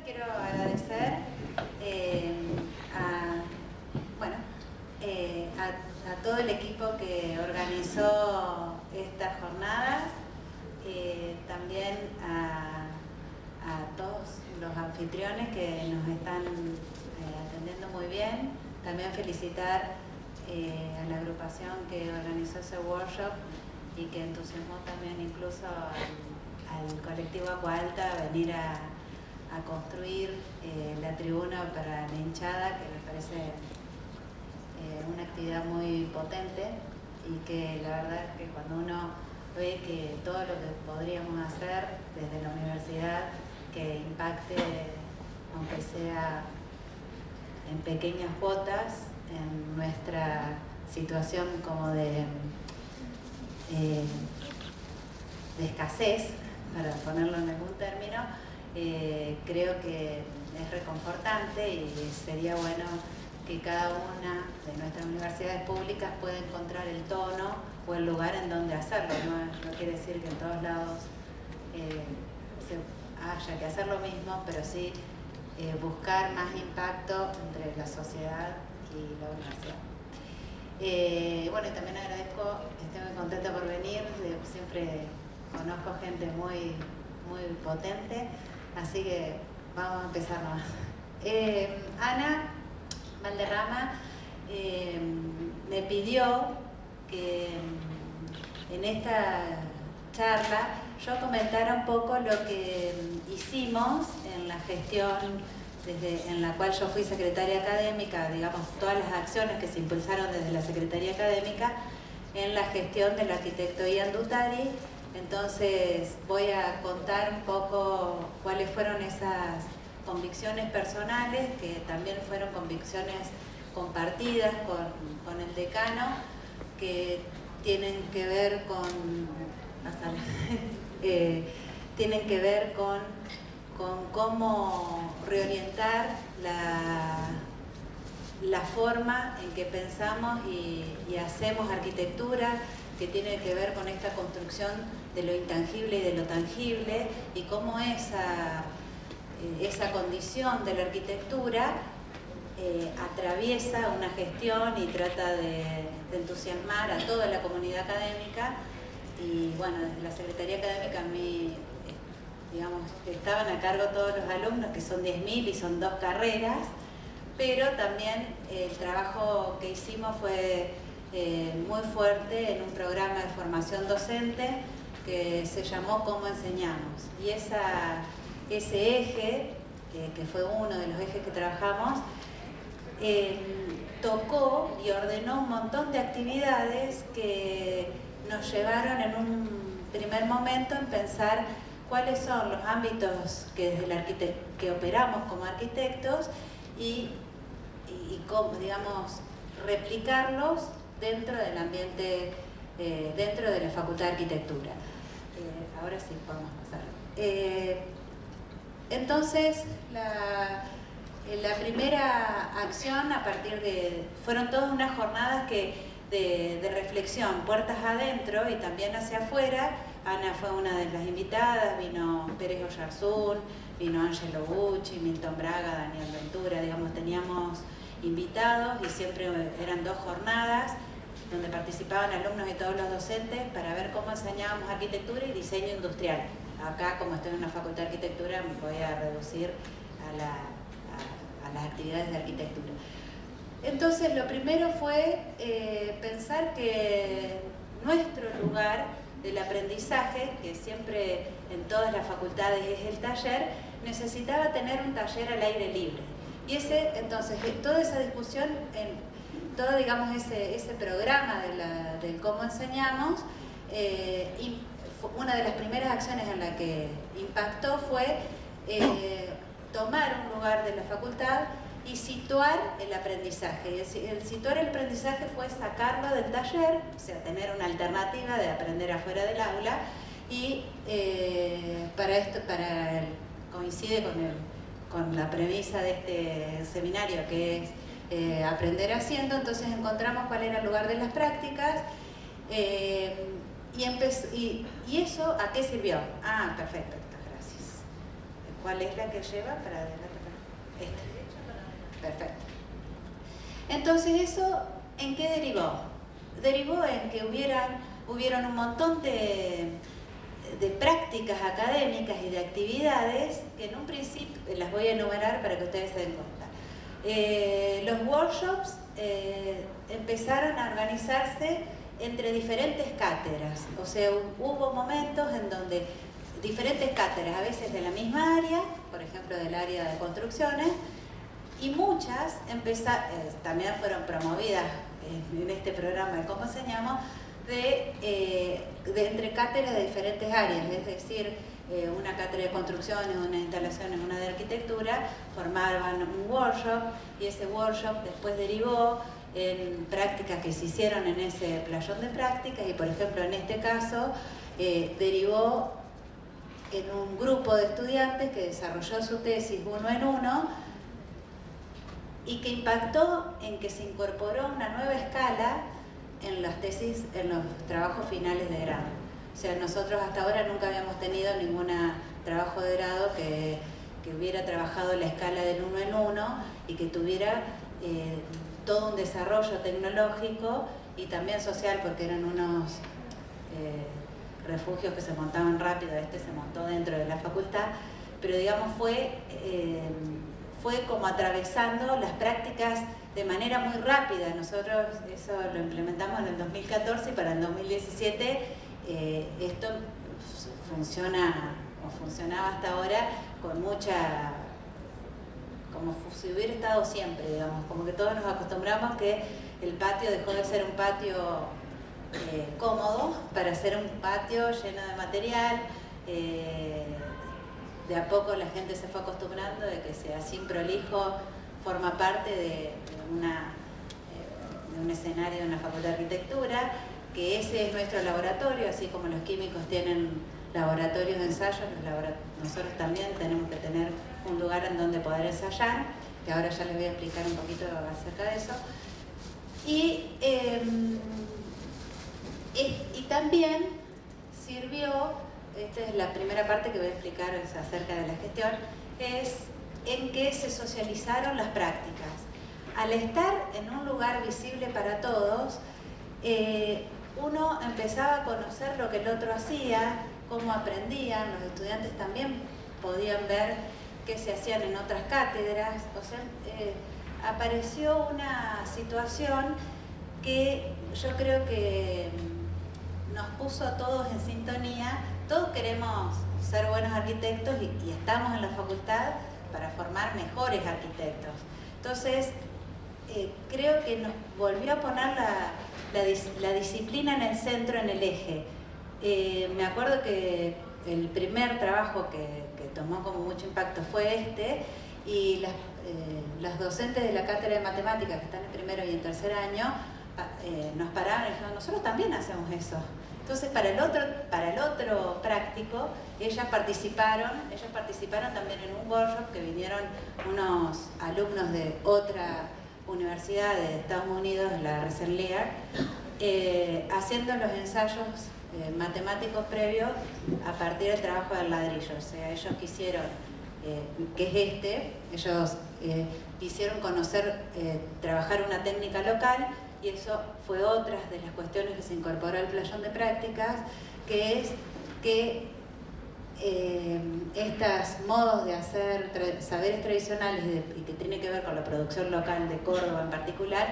quiero agradecer a todo el equipo que organizó estas jornadas, también a todos los anfitriones que nos están atendiendo muy bien. También felicitar a la agrupación que organizó ese workshop y que entusiasmó también incluso al colectivo Agua Alta a venir a construir la tribuna para la hinchada, que me parece una actividad muy potente y que la verdad es que cuando uno ve que todo lo que podríamos hacer desde la universidad que impacte, aunque sea en pequeñas cuotas, en nuestra situación como de escasez, para ponerlo en algún término, creo que es reconfortante y sería bueno que cada una de nuestras universidades públicas pueda encontrar el tono o el lugar en donde hacerlo. No quiere decir que en todos lados haya que hacer lo mismo, pero sí buscar más impacto entre la sociedad y la universidad. Bueno, y también agradezco, estoy muy contenta por venir, siempre conozco gente muy potente, así que vamos a empezar nomás. Ana Valderrama me pidió que en esta charla yo comentara un poco lo que hicimos en la gestión en la cual yo fui secretaria académica, digamos, todas las acciones que se impulsaron desde la Secretaría Académica en la gestión del arquitecto Ian Dutari. Entonces voy a contar un poco cuáles fueron esas convicciones personales, que también fueron convicciones compartidas con el decano, que tienen que ver con cómo reorientar la forma en que pensamos y hacemos arquitectura, que tiene que ver con esta construcción de lo intangible y de lo tangible, y cómo esa condición de la arquitectura atraviesa una gestión y trata de entusiasmar a toda la comunidad académica. Y bueno, desde la Secretaría Académica a mí, digamos, estaban a cargo todos los alumnos, que son 10.000 y son 2 carreras, pero también el trabajo que hicimos fue muy fuerte en un programa de formación docente que se llamó Cómo Enseñamos. Y ese eje, que fue uno de los ejes que trabajamos, tocó y ordenó un montón de actividades que nos llevaron en un primer momento en pensar cuáles son los ámbitos que desde que operamos como arquitectos y cómo, digamos, replicarlos dentro del ambiente, dentro de la Facultad de Arquitectura. Ahora sí podemos pasar. Entonces, la primera acción fueron todas unas jornadas de reflexión, puertas adentro y también hacia afuera. Ana fue una de las invitadas, vino Pérez Oyarzún, vino Angelo Bucci, Milton Braga, Daniel Ventura, digamos, teníamos invitados y siempre eran 2 jornadas donde participaban alumnos y todos los docentes para ver cómo enseñábamos arquitectura y diseño industrial. Acá, como estoy en una facultad de arquitectura, me voy a reducir a las actividades de arquitectura. Entonces, lo primero fue pensar que nuestro lugar del aprendizaje, que siempre en todas las facultades es el taller, necesitaba tener un taller al aire libre. Y entonces, toda esa discusión, todo, digamos, ese programa del cómo enseñamos, una de las primeras acciones en la que impactó fue tomar un lugar de la facultad y situar el aprendizaje. El situar el aprendizaje fue sacarlo del taller, o sea, tener una alternativa de aprender afuera del aula, y coincide con la premisa de este seminario, que es aprender haciendo. Entonces encontramos cuál era el lugar de las prácticas, y eso ¿a qué sirvió? Ah, perfecto, gracias. ¿Cuál es la que lleva para adelante? Esta. Perfecto. Entonces, ¿eso en qué derivó? Derivó en que hubieron un montón de prácticas académicas y de actividades que en un principio las voy a enumerar para que ustedes se den cuenta. Los workshops empezaron a organizarse entre diferentes cátedras, o sea, hubo momentos en donde diferentes cátedras, a veces de la misma área, por ejemplo del área de construcciones, y muchas también fueron promovidas en este programa de cómo enseñamos, de entre cátedras de diferentes áreas, es decir, una cátedra de construcciones, una de instalaciones, una de arquitectura, formaban un workshop y ese workshop después derivó en prácticas que se hicieron en ese playón de prácticas y por ejemplo en este caso derivó en un grupo de estudiantes que desarrolló su tesis uno en uno y que impactó en que se incorporó una nueva escala en las tesis, en los trabajos finales de grado. O sea, nosotros hasta ahora nunca habíamos tenido ningún trabajo de grado que hubiera trabajado la escala del uno en uno y que tuviera todo un desarrollo tecnológico y también social, porque eran unos refugios que se montaban rápido. Este se montó dentro de la facultad, pero digamos fue como atravesando las prácticas de manera muy rápida. Nosotros eso lo implementamos en el 2014 y para el 2017 esto funciona o funcionaba hasta ahora con mucha, como si hubiera estado siempre, digamos, como que todos nos acostumbramos que el patio dejó de ser un patio cómodo para ser un patio lleno de material. De a poco la gente se fue acostumbrando de que sea sin prolijo, forma parte de un escenario de una facultad de arquitectura, que ese es nuestro laboratorio, así como los químicos tienen laboratorios de ensayo, nosotros también tenemos que tener un lugar en donde poder ensayar, que ahora ya les voy a explicar un poquito acerca de eso. Y también sirvió, esta es la primera parte que voy a explicar acerca de la gestión, es en que se socializaron las prácticas. Al estar en un lugar visible para todos, uno empezaba a conocer lo que el otro hacía, cómo aprendían, los estudiantes también podían ver qué se hacían en otras cátedras. O sea, apareció una situación que yo creo que nos puso a todos en sintonía. Todos queremos ser buenos arquitectos y estamos en la facultad para formar mejores arquitectos. Entonces, creo que nos volvió a poner la disciplina en el centro, en el eje. Me acuerdo que el primer trabajo que tomó como mucho impacto fue este, y las docentes de la cátedra de matemáticas que están en primero y en tercer año nos paraban y dijeron, nosotros también hacemos eso. Entonces, para el otro práctico, ellas participaron también en un workshop que vinieron unos alumnos de otra universidad de Estados Unidos, la Rensselaer, haciendo los ensayos matemáticos previos a partir del trabajo del ladrillo. O sea, ellos quisieron, que es ellos quisieron conocer, trabajar una técnica local, y eso fue otra de las cuestiones que se incorporó al playón de prácticas, que es que estos modos de hacer saberes tradicionales y que tiene que ver con la producción local de Córdoba en particular,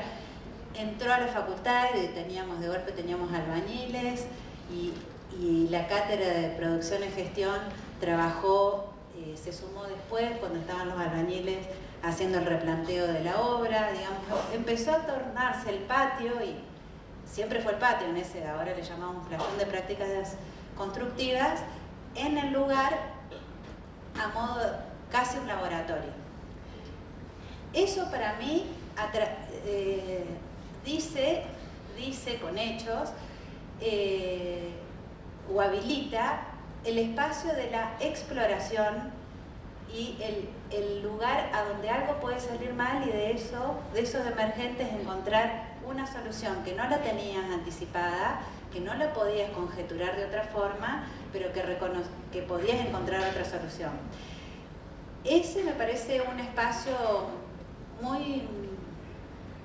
entró a la facultad y de golpe teníamos albañiles y la cátedra de producción y gestión trabajó, se sumó después cuando estaban los albañiles haciendo el replanteo de la obra, digamos, empezó a tornarse el patio, y siempre fue el patio en ese, ahora le llamamos playón de prácticas constructivas, en el lugar a modo casi un laboratorio. Eso para mí dice con hechos o habilita el espacio de la exploración y el lugar a donde algo puede salir mal, y de esos emergentes encontrar una solución que no la tenías anticipada, que no la podías conjeturar de otra forma, pero que podías encontrar otra solución. ese me parece un espacio muy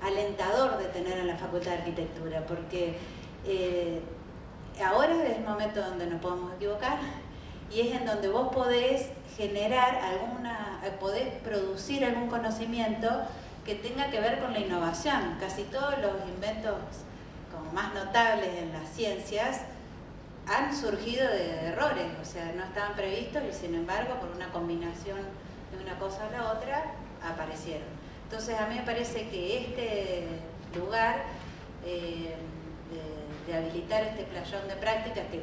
alentador de tener en la Facultad de Arquitectura, porque ahora es el momento donde nos podemos equivocar y es en donde vos podés generar podés producir algún conocimiento que tenga que ver con la innovación. Casi todos los inventos como más notables en las ciencias han surgido de errores, o sea, no estaban previstos y sin embargo por una combinación de una cosa a la otra aparecieron. Entonces a mí me parece que este lugar de habilitar este playón de prácticas que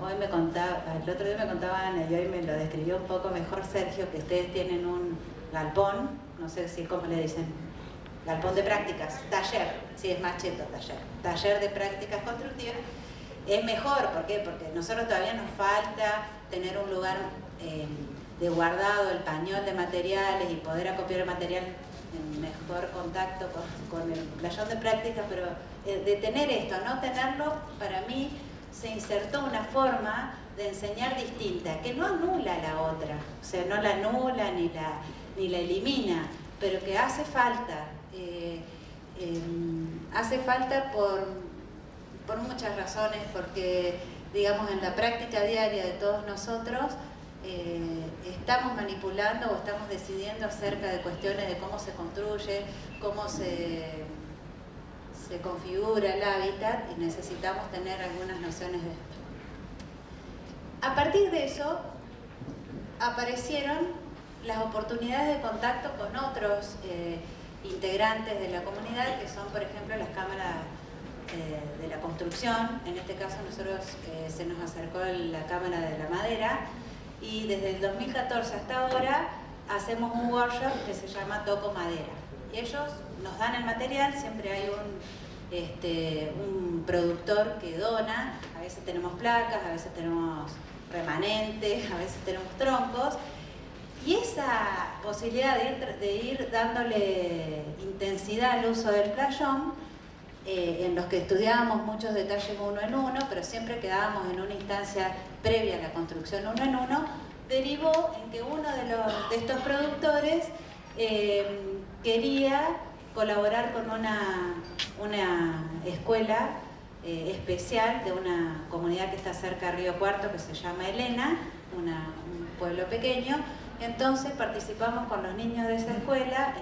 hoy me contaba, el otro día me contaba Ana y hoy me lo describió un poco mejor Sergio, que ustedes tienen un galpón, no sé si cómo le dicen, galpón de prácticas, taller, sí es más cheto, taller de prácticas constructivas. Es mejor, ¿por qué? Porque nosotros todavía nos falta tener un lugar de guardado, el pañol de materiales y poder acopiar el material en mejor contacto con el playón de prácticas, pero de tener esto, no tenerlo, para mí se insertó una forma de enseñar distinta, que no anula la otra, o sea, no la anula ni la elimina, pero que hace falta. Hace falta por muchas razones, porque, digamos, en la práctica diaria de todos nosotros estamos manipulando o estamos decidiendo acerca de cuestiones de cómo se construye, cómo se configura el hábitat y necesitamos tener algunas nociones de esto. A partir de eso aparecieron las oportunidades de contacto con otros integrantes de la comunidad, que son, por ejemplo, las cámaras de la construcción. En este caso nosotros se nos acercó la Cámara de la Madera y desde el 2014 hasta ahora hacemos un workshop que se llama Toco Madera. Y ellos nos dan el material, siempre hay un productor que dona, a veces tenemos placas, a veces tenemos remanentes, a veces tenemos troncos, y esa posibilidad de ir dándole intensidad al uso del playón, en los que estudiábamos muchos detalles uno en uno, pero siempre quedábamos en una instancia previa a la construcción uno en uno, derivó en que uno de estos productores quería colaborar con una escuela especial de una comunidad que está cerca de Río Cuarto, que se llama Elena, un pueblo pequeño. Entonces participamos con los niños de esa escuela.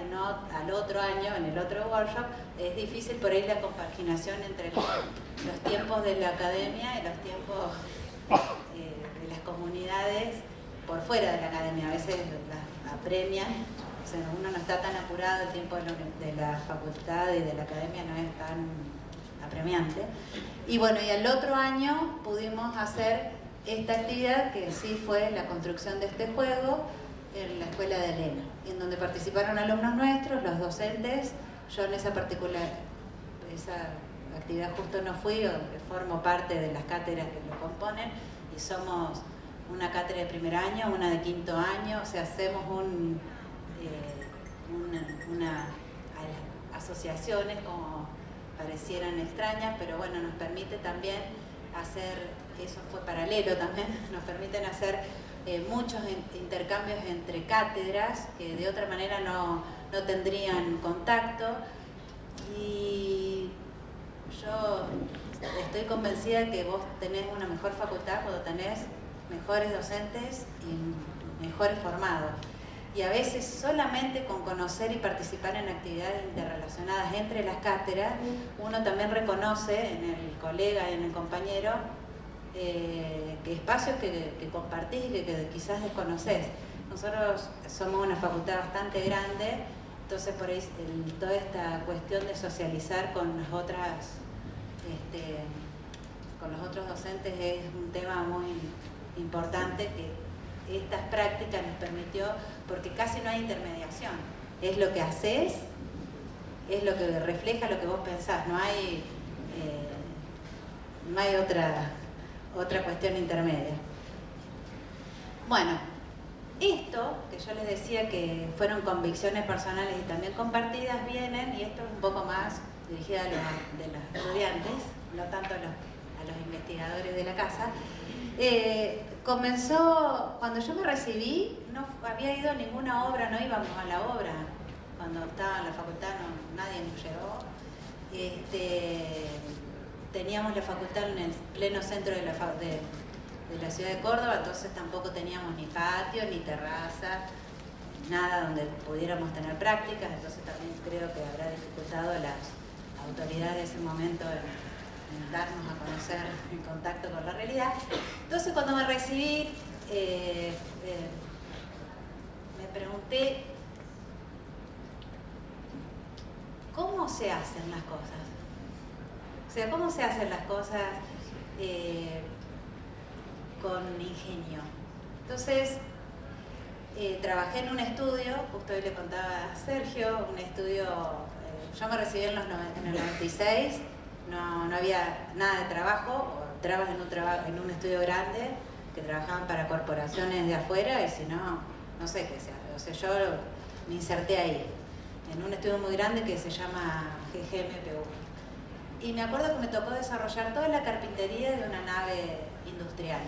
Al otro año, en el otro workshop, es difícil por ahí la compaginación entre los tiempos de la academia y los tiempos de las comunidades por fuera de la academia. A veces las apremian, o sea, uno no está tan apurado, el tiempo de la facultad y de la academia no es tan apremiante. Y bueno, y al otro año pudimos hacer esta actividad, que sí fue la construcción de este juego en la escuela de Elena, en donde participaron alumnos nuestros, los docentes. Yo en esa actividad justo no fui, formo parte de las cátedras que lo componen, y somos una cátedra de primer año, una de quinto año, o sea, hacemos asociaciones como parecieran extrañas, pero bueno, nos permite también hacer, eso fue paralelo también, nos permiten hacer muchos intercambios entre cátedras que de otra manera no tendrían contacto. Y yo estoy convencida que vos tenés una mejor facultad cuando tenés mejores docentes y mejores formados. Y a veces solamente con conocer y participar en actividades interrelacionadas entre las cátedras, uno también reconoce en el colega y en el compañero que espacios que compartís y que quizás desconocés. Nosotros somos una facultad bastante grande, entonces por ahí toda esta cuestión de socializar con las otras, con los otros docentes es un tema muy importante, que estas prácticas nos permitió, porque casi no hay intermediación. Es lo que haces, es lo que refleja lo que vos pensás, no hay otra cuestión intermedia. Bueno, esto que yo les decía que fueron convicciones personales y también compartidas, vienen, y esto es un poco más dirigido a los estudiantes, no tanto a los investigadores de la casa, Comenzó, cuando yo me recibí, no había ido a ninguna obra, no íbamos a la obra. Cuando estaba en la facultad nadie nos llevó. Teníamos la facultad en el pleno centro de la ciudad de Córdoba, entonces tampoco teníamos ni patio, ni terraza, nada donde pudiéramos tener prácticas, entonces también creo que habrá dificultado a las autoridades de ese momento en darnos a conocer en contacto con la realidad. Entonces cuando me recibí, me pregunté ¿cómo se hacen las cosas? O sea, ¿cómo se hacen las cosas con ingenio? Entonces, trabajé en un estudio, justo hoy le contaba a Sergio, un estudio, yo me recibí en el 96, no había nada de trabajo, trabajaba en un estudio grande, que trabajaban para corporaciones de afuera, y si no, no sé qué sea. O sea, yo me inserté ahí, en un estudio muy grande que se llama GGMPU. Y me acuerdo que me tocó desarrollar toda la carpintería de una nave industrial.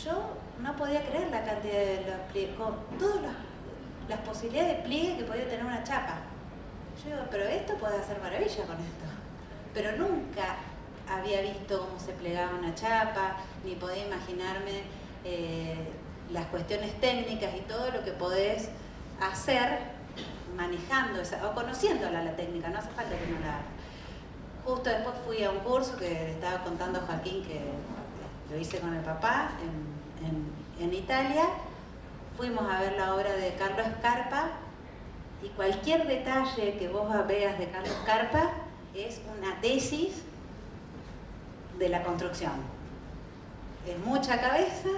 Yo no podía creer la cantidad de los pliegues, con todas las posibilidades de pliegue que podía tener una chapa. Yo digo, pero esto puede hacer maravilla con esto. Pero nunca había visto cómo se plegaba una chapa, ni podía imaginarme las cuestiones técnicas y todo lo que podés hacer manejando o conociéndola la técnica, no hace falta que uno la haga. Justo después fui a un curso que le estaba contando Joaquín, que lo hice con el papá en Italia. Fuimos a ver la obra de Carlos Scarpa y cualquier detalle que vos veas de Carlos Scarpa es una tesis de la construcción. Es mucha cabeza,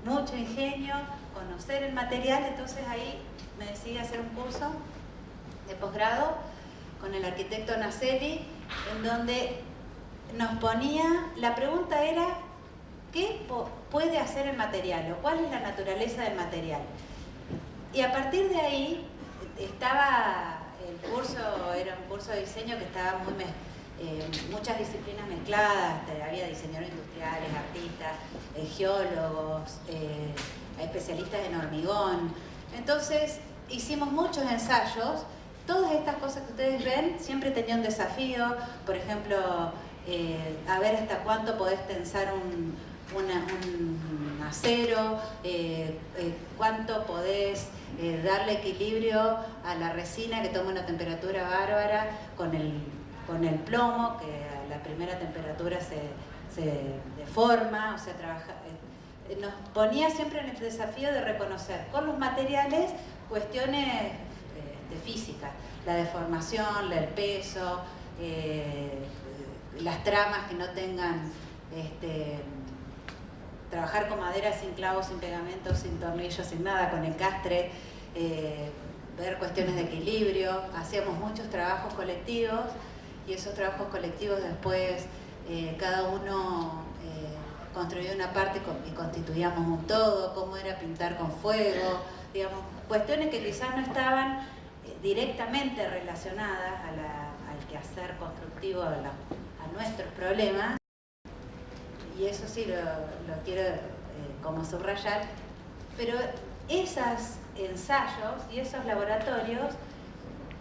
mucho ingenio, conocer el material. Entonces ahí me decidí a hacer un curso de posgrado con el arquitecto Naselli, en donde nos ponía, la pregunta era ¿qué puede hacer el material? O ¿cuál es la naturaleza del material? Y a partir de ahí estaba el curso, era un curso de diseño que estaba muchas disciplinas mezcladas, había diseñadores industriales, artistas, geólogos, especialistas en hormigón. Entonces hicimos muchos ensayos. Todas estas cosas que ustedes ven siempre tenían un desafío, por ejemplo, a ver hasta cuánto podés tensar un acero, cuánto podés darle equilibrio a la resina que toma una temperatura bárbara con el plomo, que a la primera temperatura se deforma, o sea, nos ponía siempre en el desafío de reconocer con los materiales cuestiones de física, la deformación, el peso, las tramas que no tengan, trabajar con madera sin clavos, sin pegamentos, sin tornillos, sin nada, con encastre, ver cuestiones de equilibrio. Hacíamos muchos trabajos colectivos y esos trabajos colectivos después cada uno construía una parte y constituíamos un todo, cómo era pintar con fuego, digamos, cuestiones que quizás no estaban directamente relacionadas al quehacer constructivo, a nuestros problemas, y eso sí lo quiero como subrayar, pero esos ensayos y esos laboratorios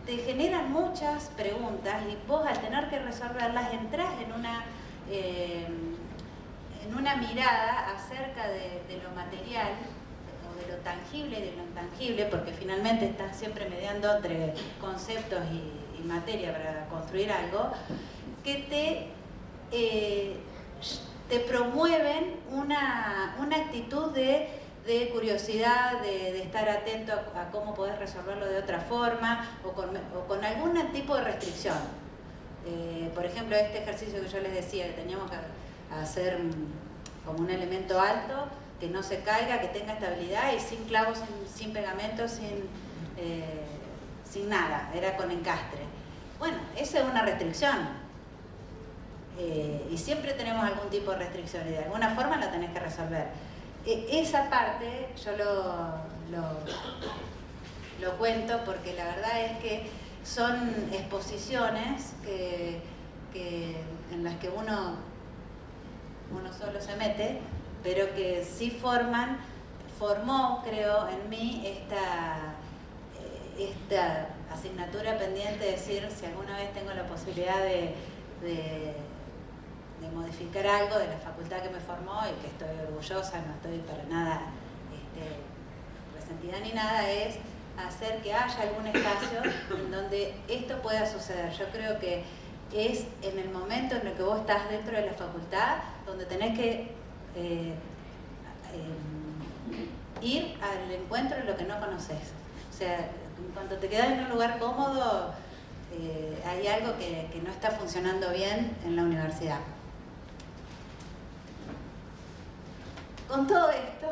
te generan muchas preguntas y vos al tener que resolverlas entras en una mirada acerca de lo material, de lo tangible y de lo intangible, porque finalmente estás siempre mediando entre conceptos y materia para construir algo, que te promueven una actitud de curiosidad, de estar atento a cómo podés resolverlo de otra forma o con algún tipo de restricción. Por ejemplo, este ejercicio que yo les decía, que teníamos que hacer como un elemento alto, que no se caiga, que tenga estabilidad y sin clavos, sin pegamento, sin nada, era con encastre. Bueno, esa es una restricción. Y siempre tenemos algún tipo de restricción y de alguna forma la tenés que resolver. Esa parte yo lo cuento porque la verdad es que son exposiciones en las que uno solo se mete pero que sí formó, creo, en mí esta asignatura pendiente de decir si alguna vez tengo la posibilidad de modificar algo de la facultad que me formó, y que estoy orgullosa, no estoy para nada resentida ni nada, es hacer que haya algún espacio en donde esto pueda suceder. Yo creo que es en el momento en el que vos estás dentro de la facultad donde tenés que ir al encuentro de lo que no conoces. O sea, en cuanto te quedas en un lugar cómodo, hay algo que no está funcionando bien en la universidad. Con todo esto,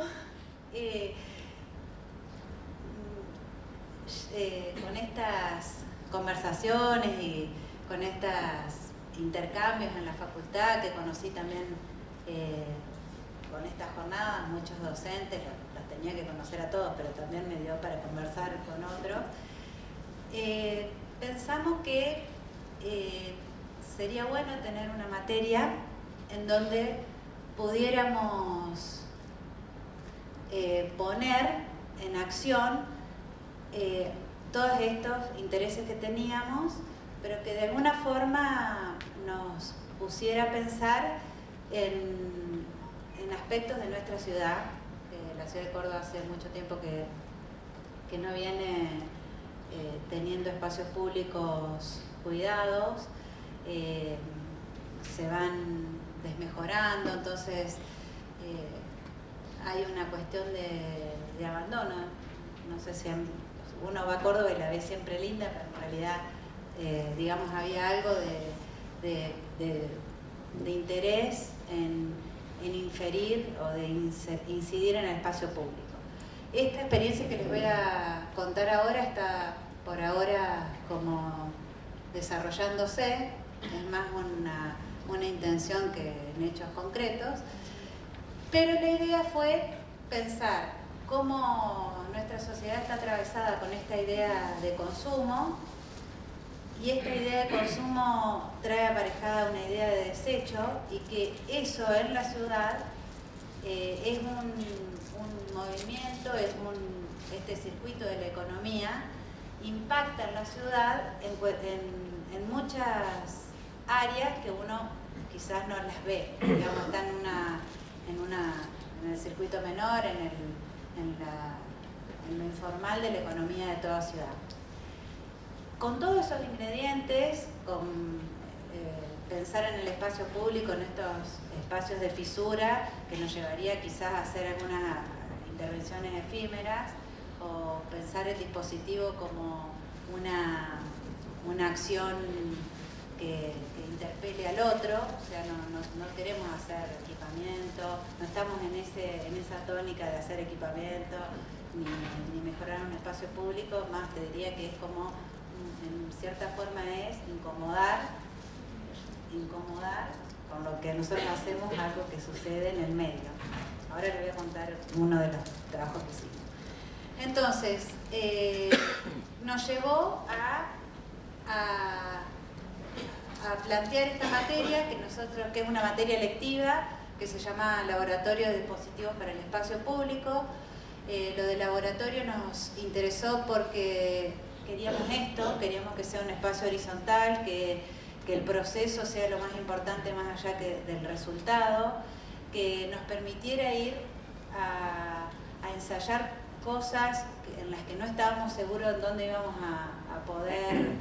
con estas conversaciones y con estos intercambios en la facultad que conocí también con estas jornadas, muchos docentes, los tenía que conocer a todos, pero también me dio para conversar con otros, pensamos que sería bueno tener una materia en donde pudiéramos poner en acción todos estos intereses que teníamos, pero que de alguna forma nos pusiera a pensar en aspectos de nuestra ciudad. La ciudad de Córdoba hace mucho tiempo que no viene teniendo espacios públicos cuidados, se van desmejorando, entonces hay una cuestión de abandono. No sé si uno va a Córdoba y la ve siempre linda, pero en realidad, digamos, había algo de interés en inferir o de incidir en el espacio público. Esta experiencia que les voy a contar ahora está por ahora como desarrollándose, es más una intención que en hechos concretos, pero la idea fue pensar cómo nuestra sociedad está atravesada con esta idea de consumo, y esta idea de consumo trae aparejada una idea de desecho, y que eso en la ciudad es un movimiento, este circuito de la economía impacta en la ciudad en muchas áreas que uno quizás no las ve, digamos, está en el circuito menor, en lo informal de la economía de toda ciudad. Con todos esos ingredientes, con pensar en el espacio público, en estos espacios de fisura, que nos llevaría quizás a hacer algunas intervenciones efímeras, o pensar el dispositivo como una acción que interpele al otro, o sea, no queremos hacer equipamiento, no estamos en esa tónica de hacer equipamiento, ni mejorar un espacio público, más te diría que es como, en cierta forma es incomodar con lo que nosotros hacemos, algo que sucede en el medio. Ahora les voy a contar uno de los trabajos que hicimos. Entonces, nos llevó a plantear esta materia, que es una materia electiva, que se llama Laboratorio de Dispositivos para el Espacio Público. Lo del laboratorio nos interesó porque queríamos queríamos que sea un espacio horizontal, que el proceso sea lo más importante más allá del resultado, que nos permitiera ir a ensayar cosas en las que no estábamos seguros en dónde íbamos a poder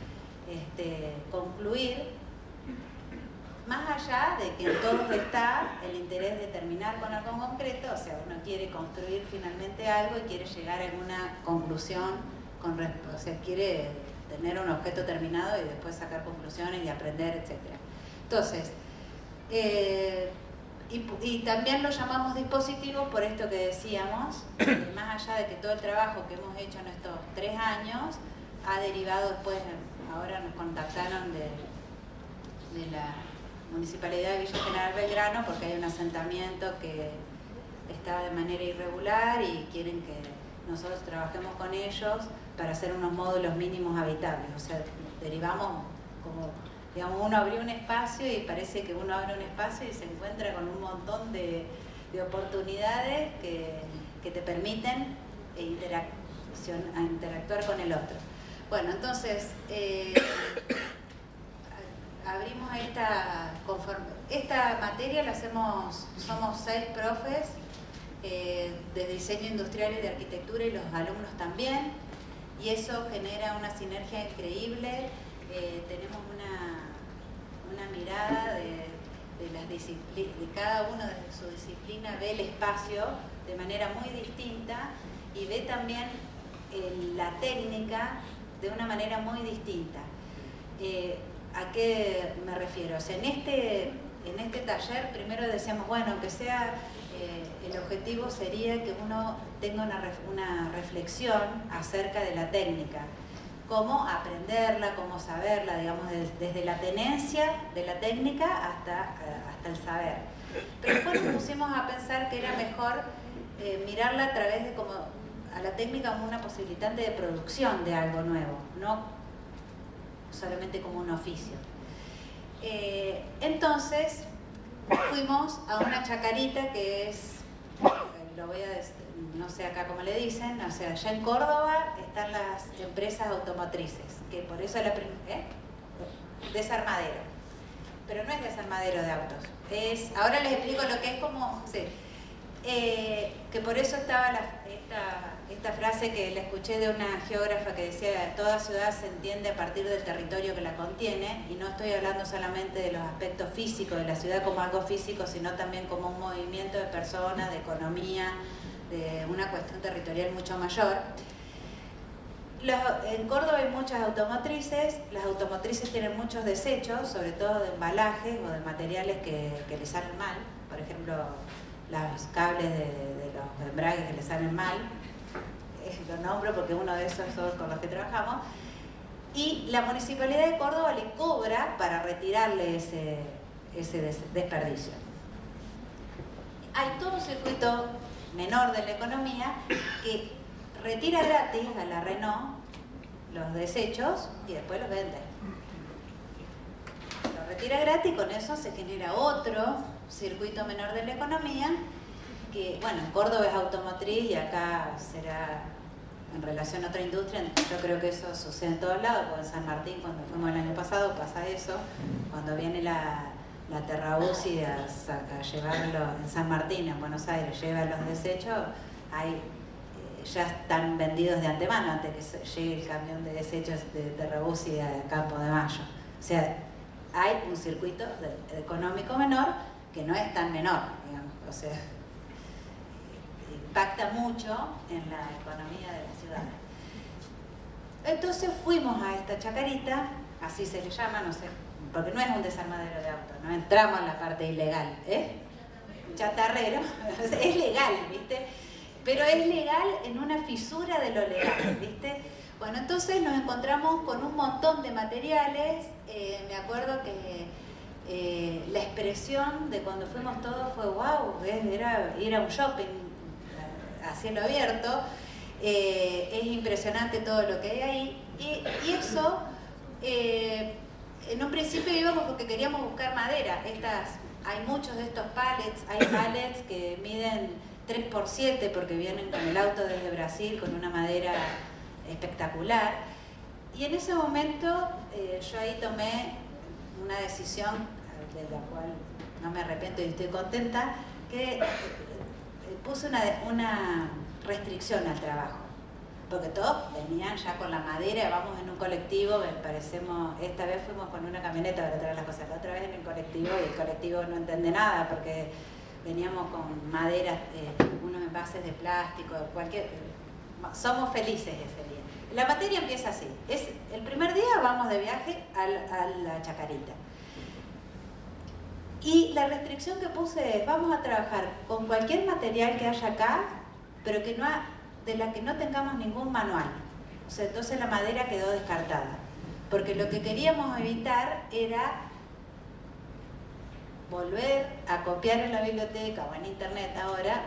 concluir, más allá de que en todos está el interés de terminar con algo concreto, o sea, uno quiere construir finalmente algo y quiere llegar a alguna conclusión, o sea, quiere tener un objeto terminado y después sacar conclusiones y aprender, etc. Entonces, y también lo llamamos dispositivo por esto que decíamos, más allá de que todo el trabajo que hemos hecho en estos 3 años ha derivado después, ahora nos contactaron de la Municipalidad de Villa General Belgrano porque hay un asentamiento que está de manera irregular y quieren que nosotros trabajemos con ellos para hacer unos módulos mínimos habitables. O sea, derivamos como, digamos, uno abrió un espacio y parece que uno abre un espacio y se encuentra con un montón de de oportunidades que te permiten interactuar con el otro. Bueno, entonces, abrimos esta materia, somos 6 profes de diseño industrial y de arquitectura y los alumnos también, y eso genera una sinergia increíble. Tenemos una mirada de cada uno de su disciplina, ve el espacio de manera muy distinta y ve también la técnica de una manera muy distinta. ¿A qué me refiero? O sea, en este taller primero decíamos, bueno, aunque sea, el objetivo sería que uno tenga una reflexión acerca de la técnica, cómo aprenderla, cómo saberla, digamos, desde la tenencia de la técnica hasta el saber. Pero después nos pusimos a pensar que era mejor mirarla a través de a la técnica como una posibilitante de producción de algo nuevo, no solamente como un oficio. Entonces fuimos a una chacarita que es, lo voy a decir, no sé acá cómo le dicen, o sea, allá en Córdoba están las empresas automotrices, que por eso es desarmadero, pero no es desarmadero de autos, ahora les explico lo que es como, sí, que por eso estaba esta frase que la escuché de una geógrafa que decía: toda ciudad se entiende a partir del territorio que la contiene, y no estoy hablando solamente de los aspectos físicos de la ciudad como algo físico, sino también como un movimiento de personas, de economía, de una cuestión territorial mucho mayor. En Córdoba hay muchas automotrices, las automotrices tienen muchos desechos, sobre todo de embalajes o de materiales que les salen mal, por ejemplo, los cables de los embragues que les salen mal, lo nombro porque uno de esos son con los que trabajamos, y la Municipalidad de Córdoba le cobra para retirarle ese desperdicio. Hay todo un circuito menor de la economía que retira gratis a la Renault los desechos y después los vende. Lo retira gratis y con eso se genera otro circuito menor de la economía que, bueno, en Córdoba es automotriz y acá será en relación a otra industria. Yo creo que eso sucede en todos lados, porque en San Martín, cuando fuimos el año pasado, pasa eso. Cuando viene la Terrabusi a llevarlo en San Martín, en Buenos Aires, lleva los desechos, ya están vendidos de antemano antes que llegue el camión de desechos de Terrabusi a Campo de Mayo. O sea, hay un circuito económico menor que no es tan menor, digamos. O sea, impacta mucho en la economía de la ciudad. Entonces fuimos a esta chacarita, así se le llama, no sé, porque no es un desarmadero de autos, no entramos en la parte ilegal, chatarrero, es legal, ¿viste? Pero es legal en una fisura de lo legal, ¿viste? Bueno, entonces nos encontramos con un montón de materiales. Me acuerdo que la expresión de cuando fuimos todos fue wow, era ir a un shopping a cielo abierto. Es impresionante todo lo que hay ahí. Y eso, en un principio íbamos porque queríamos buscar madera. Hay muchos de estos pallets, hay pallets que miden 3x7 porque vienen con el auto desde Brasil con una madera espectacular. Y en ese momento yo ahí tomé una decisión de la cual no me arrepiento y estoy contenta, que puse una restricción al trabajo, porque todos venían ya con la madera, vamos en un colectivo, esta vez fuimos con una camioneta para traer las cosas, la otra vez en el colectivo, y el colectivo no entiende nada porque veníamos con maderas, unos envases de plástico, somos felices ese día. La materia empieza así, el primer día vamos de viaje a la chacarita. Y la restricción que puse es, vamos a trabajar con cualquier material que haya acá, pero de la que no tengamos ningún manual. O sea, entonces la madera quedó descartada. Porque lo que queríamos evitar era volver a copiar en la biblioteca o en internet ahora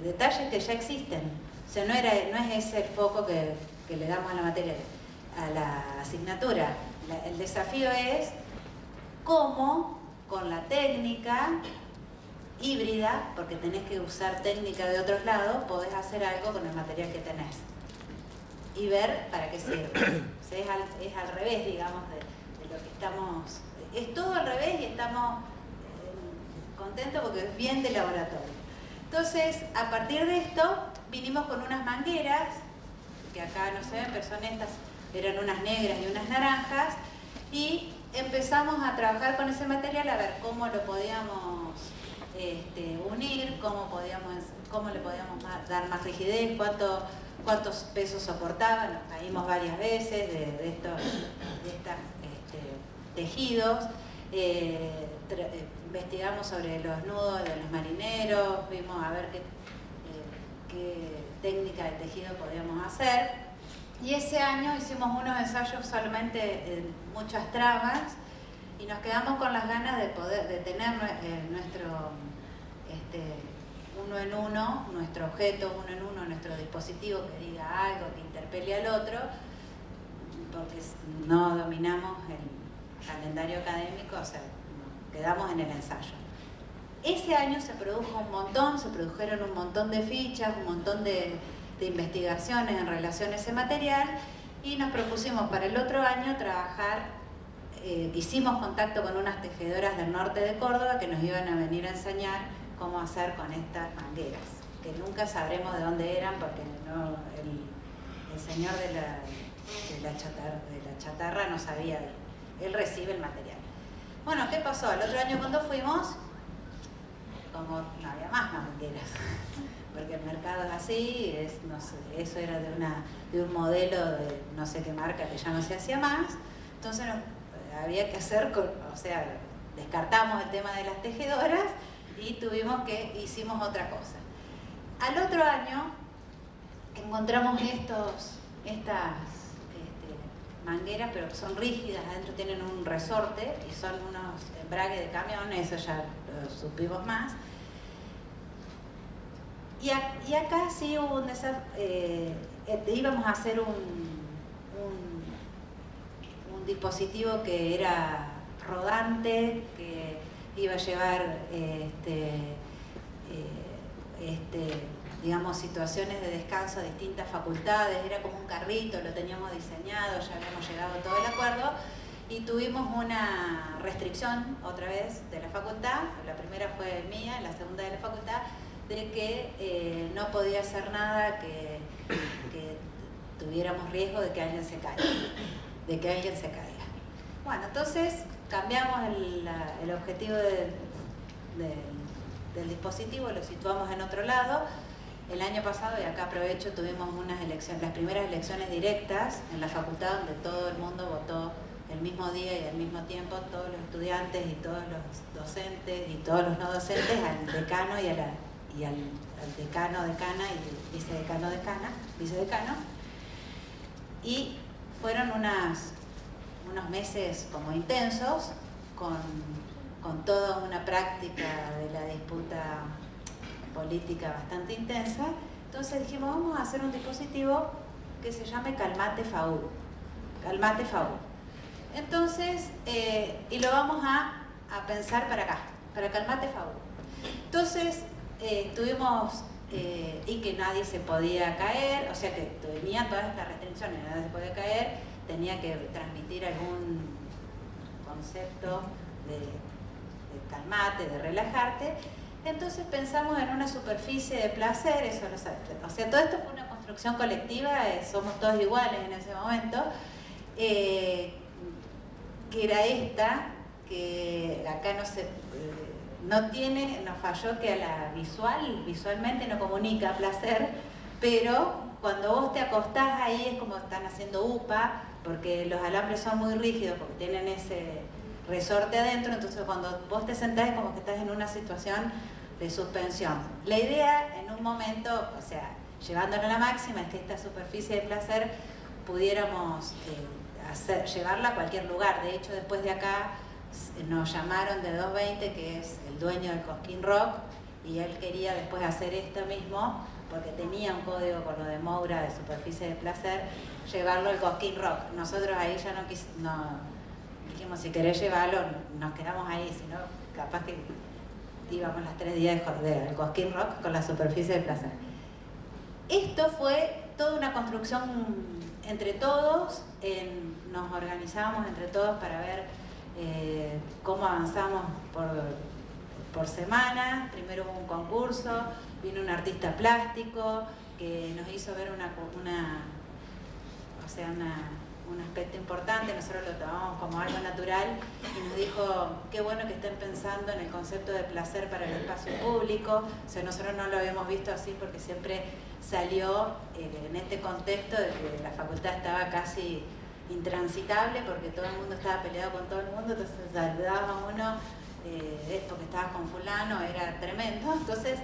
detalles que ya existen. O sea, no es ese el foco que le damos a la materia, a la asignatura. El desafío es cómo, con la técnica, híbrida, porque tenés que usar técnica de otros lados, podés hacer algo con el material que tenés y ver para qué sirve. O sea, es al revés, digamos, de lo que estamos... Es todo al revés y estamos contentos porque es bien de laboratorio. Entonces, a partir de esto, vinimos con unas mangueras, que acá no se ven, pero son estas, eran unas negras y unas naranjas, y empezamos a trabajar con ese material a ver cómo lo podíamos unir, cómo le podíamos dar más rigidez, cuántos pesos soportaban. Nos caímos varias veces de estos tejidos. Investigamos sobre los nudos de los marineros, vimos a ver qué técnica de tejido podíamos hacer. Y ese año hicimos unos ensayos solamente en muchas tramas y nos quedamos con las ganas de tener nuestro uno en uno, nuestro objeto uno en uno, nuestro dispositivo que diga algo, que interpele al otro, porque no dominamos el calendario académico, o sea, quedamos en el ensayo. Ese año se produjo un montón, se produjeron un montón de fichas, un montón de investigaciones en relación a ese material y nos propusimos para el otro año trabajar, hicimos contacto con unas tejedoras del norte de Córdoba que nos iban a venir a enseñar cómo hacer con estas mangueras, que nunca sabremos de dónde eran porque no, el señor de la chatarra no sabía, él recibe el material. Bueno, ¿qué pasó? El otro año cuando fuimos, como no había más mangueras, porque el mercado es así, no sé, eso era de un modelo de no sé qué marca que ya no se hacía más, entonces había que hacer, o sea, descartamos el tema de las tejedoras y hicimos otra cosa. Al otro año encontramos estas mangueras, pero que son rígidas, adentro tienen un resorte y son unos embragues de camión, eso ya lo supimos más. Y acá sí hubo un desafío, íbamos a hacer un dispositivo que era rodante, que iba a llevar digamos, situaciones de descanso a distintas facultades, era como un carrito, lo teníamos diseñado, ya habíamos llegado a todo el acuerdo y tuvimos una restricción otra vez de la facultad, la primera fue mía, la segunda de la facultad, de que no podía hacer nada que tuviéramos riesgo de que alguien se caiga, Bueno, entonces cambiamos el objetivo del dispositivo, lo situamos en otro lado. El año pasado, y acá aprovecho, tuvimos las primeras elecciones directas en la facultad donde todo el mundo votó el mismo día y al mismo tiempo, todos los estudiantes y todos los docentes y todos los no docentes, al decano y al decano, decana y vicedecano. Y fueron unos meses como intensos, con toda una práctica de la disputa política bastante intensa. Entonces dijimos, vamos a hacer un dispositivo que se llame Calmate FAU. Entonces, y lo vamos a pensar para acá, para Calmate FAU. Entonces, tuvimos, y que nadie se podía caer, o sea que tenía todas estas restricciones, nadie se podía caer, tenía que transmitir algún concepto de calmate, de relajarte. Entonces pensamos en una superficie de placer, eso lo sabe. O sea, todo esto fue una construcción colectiva, somos todos iguales en ese momento, que era esta, que acá nos falló que a la visualmente no comunica placer, pero cuando vos te acostás ahí es como están haciendo UPA, porque los alambres son muy rígidos, porque tienen ese resorte adentro, entonces cuando vos te sentás es como que estás en una situación de suspensión. La idea en un momento, o sea, llevándolo a la máxima, es que esta superficie de placer pudiéramos llevarla a cualquier lugar. De hecho, después de acá nos llamaron de 220, que es el dueño del Cosquín Rock, y él quería después hacer esto mismo, porque tenía un código con lo de Moura de superficie de placer, llevarlo al Cosquín Rock. Nosotros ahí ya no dijimos, si querés llevarlo, nos quedamos ahí, si no, capaz que íbamos los 3 días del Cosquín Rock con la superficie de placer. Esto fue toda una construcción entre todos, nos organizábamos entre todos para ver cómo avanzamos por semana. Primero hubo un concurso, vino un artista plástico que nos hizo ver un aspecto importante. Nosotros lo tomamos como algo natural y nos dijo qué bueno que estén pensando en el concepto de placer para el espacio público. O sea, nosotros no lo habíamos visto así porque siempre salió en este contexto de que la facultad estaba casi intransitable porque todo el mundo estaba peleado con todo el mundo, entonces saludaba a uno porque estabas con fulano, era tremendo. Entonces,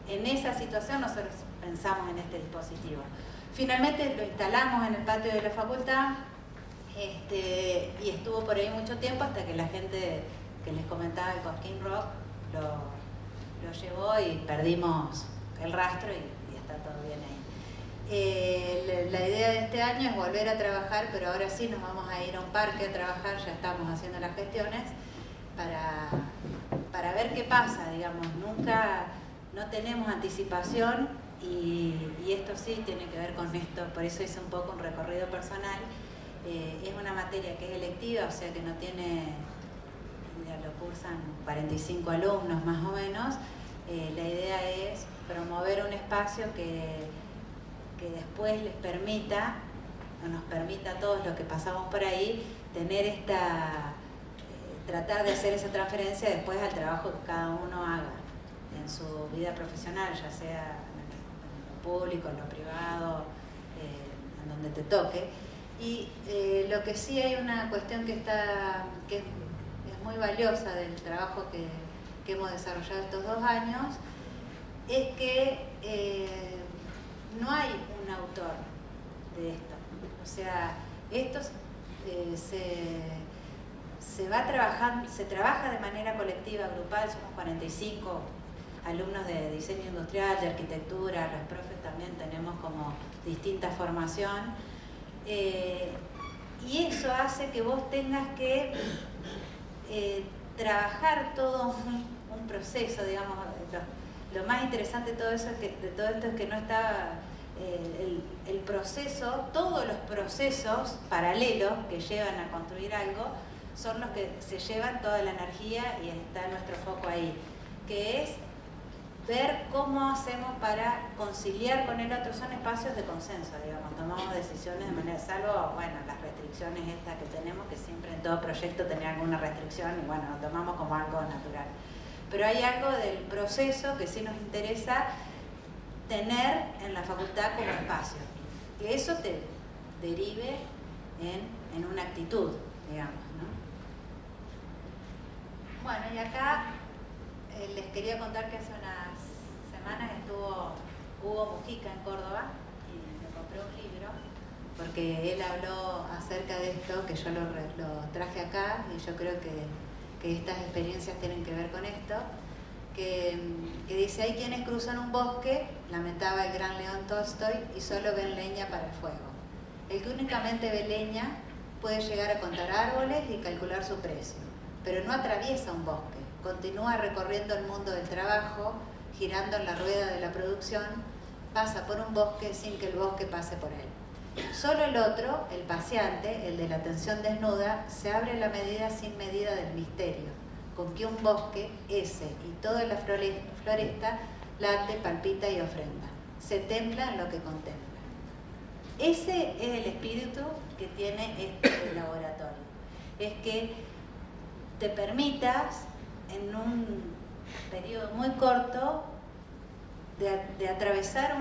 en esa situación nosotros pensamos en este dispositivo. Finalmente lo instalamos en el patio de la facultad y estuvo por ahí mucho tiempo hasta que la gente que les comentaba el Cosquín Rock lo llevó y perdimos el rastro y está todo bien ahí. La idea de este año es volver a trabajar, pero ahora sí nos vamos a ir a un parque a trabajar, ya estamos haciendo las gestiones para ver qué pasa, digamos. Nunca, no tenemos anticipación y esto sí tiene que ver con esto, por eso hice un poco un recorrido personal. Es una materia que es electiva, o sea que no tiene, ya lo cursan 45 alumnos más o menos. La idea es promover un espacio que después les permita, o nos permita a todos los que pasamos por ahí, tener tratar de hacer esa transferencia después al trabajo que cada uno haga en su vida profesional, ya sea en lo público, en lo privado, en donde te toque. Y lo que sí hay una cuestión que es muy valiosa del trabajo que hemos desarrollado estos 2 años, es que no hay un autor de esto. O sea, esto se trabaja de manera colectiva, grupal. Somos 45 alumnos de diseño industrial, de arquitectura, los profes también tenemos como distinta formación. Y eso hace que vos tengas que trabajar todo un proceso, digamos. Lo más interesante de todo esto es que no está el proceso, todos los procesos paralelos que llevan a construir algo son los que se llevan toda la energía y está nuestro foco ahí, que es ver cómo hacemos para conciliar con el otro. Son espacios de consenso, digamos, tomamos decisiones de manera, salvo, bueno, las restricciones estas que tenemos, que siempre en todo proyecto tenía alguna restricción y bueno, lo tomamos como algo natural. Pero hay algo del proceso que sí nos interesa tener en la facultad como espacio, que eso te derive en una actitud, digamos, ¿no? Bueno, y acá les quería contar que hace unas semanas estuvo Hugo Mujica en Córdoba y me compré un libro porque él habló acerca de esto, que yo lo traje acá y yo creo que estas experiencias tienen que ver con esto, que dice: hay quienes cruzan un bosque, lamentaba el gran León Tolstoy, y solo ven leña para el fuego. El que únicamente ve leña puede llegar a contar árboles y calcular su precio, pero no atraviesa un bosque, continúa recorriendo el mundo del trabajo, girando en la rueda de la producción, pasa por un bosque sin que el bosque pase por él. Solo el otro, el paseante, el de la atención desnuda, se abre la medida sin medida del misterio, con que un bosque, ese y toda la floresta, late, palpita y ofrenda. Se templa en lo que contempla. Ese es el espíritu que tiene este laboratorio. Es que te permitas, en un periodo muy corto, de atravesar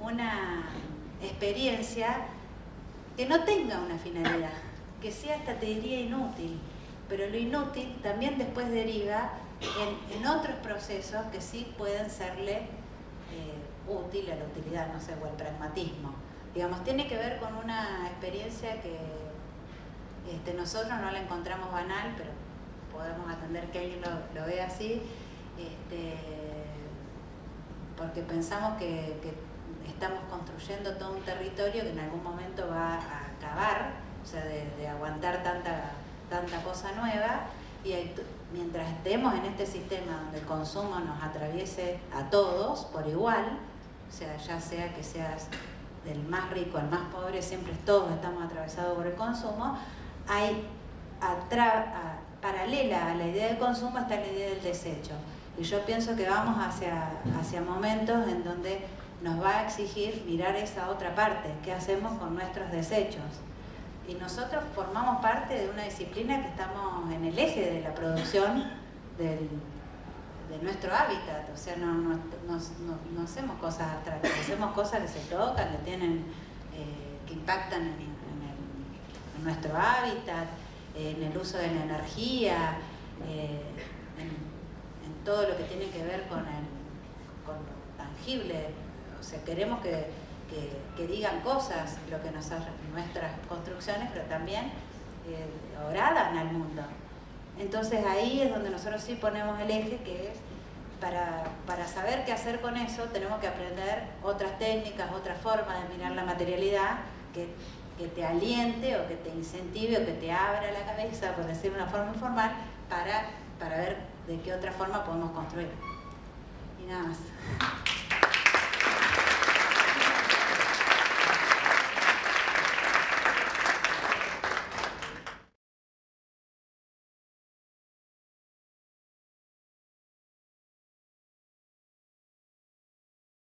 una experiencia que no tenga una finalidad, que sea, hasta te diría, inútil, pero lo inútil también después deriva en otros procesos que sí pueden serle útil a la utilidad, no sé, o el pragmatismo. Digamos, tiene que ver con una experiencia que nosotros no la encontramos banal, pero podemos atender que alguien lo vea así, porque pensamos que estamos construyendo todo un territorio que en algún momento va a acabar, o sea, de aguantar tanta cosa nueva, mientras estemos en este sistema donde el consumo nos atraviese a todos por igual, o sea, ya sea que seas del más rico al más pobre, siempre todos estamos atravesados por el consumo, hay paralela a la idea del consumo está la idea del desecho. Y yo pienso que vamos hacia momentos en donde nos va a exigir mirar esa otra parte, qué hacemos con nuestros desechos. Y nosotros formamos parte de una disciplina que estamos en el eje de la producción de nuestro hábitat, o sea, no hacemos cosas abstractas, hacemos cosas que se tocan, que impactan en nuestro hábitat, en el uso de la energía, en todo lo que tiene que ver con lo tangible. O sea, queremos que digan cosas lo que nuestras construcciones, pero también agradan al mundo. Entonces ahí es donde nosotros sí ponemos el eje, que es para saber qué hacer con eso tenemos que aprender otras técnicas, otras formas de mirar la materialidad que te aliente o que te incentive o que te abra la cabeza, por decir de una forma informal, para ver de qué otra forma podemos construir. Y nada más.